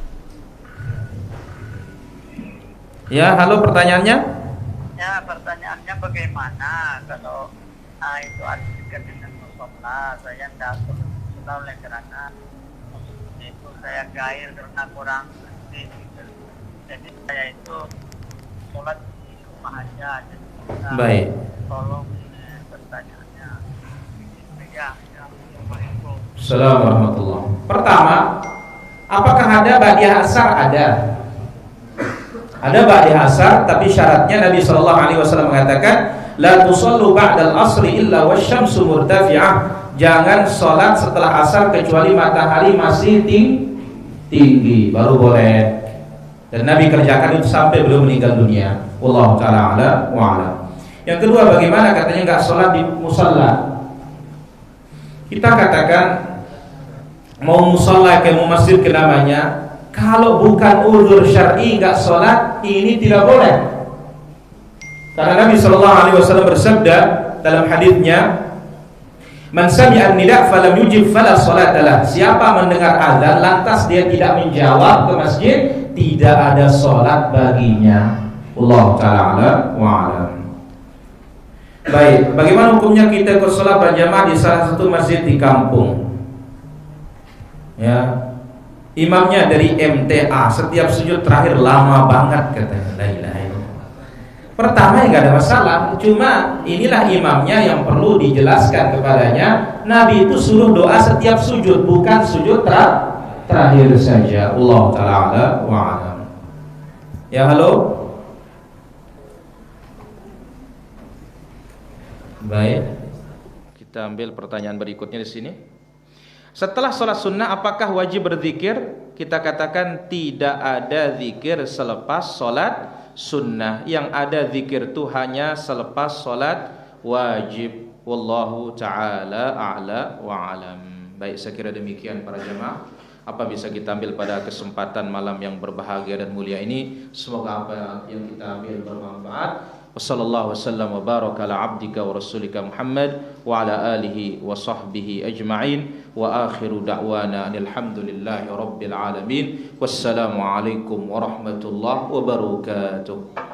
Ya, halo, pertanyaannya? Ya, pertanyaannya bagaimana kalau itu ada dengan musola, saya tidak suka oleh karena itu saya gair karena kurang ngerti gitu. Jadi saya itu sholat di rumah aja. Jadi Baik. tolong pertanyaannya. Ya. Assalamualaikum warahmatullahi wabarakatuh. Pertama, apakah ada ba'diyah asar? Ada. Ada ba'diyah asar, tapi syaratnya Nabi sallallahu alaihi wasallam mengatakan, la tusallu ba'dal asri illa wasyamsu murtafi'ah. Jangan salat setelah asar kecuali matahari masih tinggi, baru boleh. Dan Nabi kerjakan itu sampai beliau meninggal dunia. Wallahu taala ala wa alam. Yang kedua, bagaimana katanya enggak salat di musalla? Kita katakan mau musalla ke mau masjid ke namanya, kalau bukan uzur syar'i enggak salat, ini tidak boleh. Karena Nabi sallallahu alaihi wasallam bersabda dalam hadisnya, "Man sami'a an-nida' falam yujib fala salatalah." Siapa mendengar azan lantas dia tidak menjawab ke masjid, tidak ada salat baginya. Wallahu ta'ala wa alam. Baik, bagaimana hukumnya kita bersolat berjamaah di salah satu masjid di kampung? Ya, imamnya dari MTA, setiap sujud terakhir lama banget katanya. La ilaha illallah. Pertama ya nggak ada masalah, cuma inilah imamnya yang perlu dijelaskan kepadanya. Nabi itu suruh doa setiap sujud, bukan sujud terakhir saja. Allah taala wa alam. Ya, halo. Baik, kita ambil pertanyaan berikutnya di sini. Setelah sholat sunnah, apakah wajib berzikir? Kita katakan tidak ada zikir selepas sholat sunnah. Yang ada zikir itu hanya selepas sholat wajib. Wallahu ta'ala a'la wa alam. Baik, saya kira demikian para jemaah. apa bisa kita ambil pada kesempatan malam yang berbahagia dan mulia ini. Semoga apa yang kita ambil bermanfaat. Wassallallahu wasallam wa baraka ala abdika wa rasulika Muhammad wa ala alihi wa sahbihi ajma'in wa akhiru da'wana alhamdulillahi rabbil alamin. Wassalamu alaikum warahmatullahi wabarakatuh.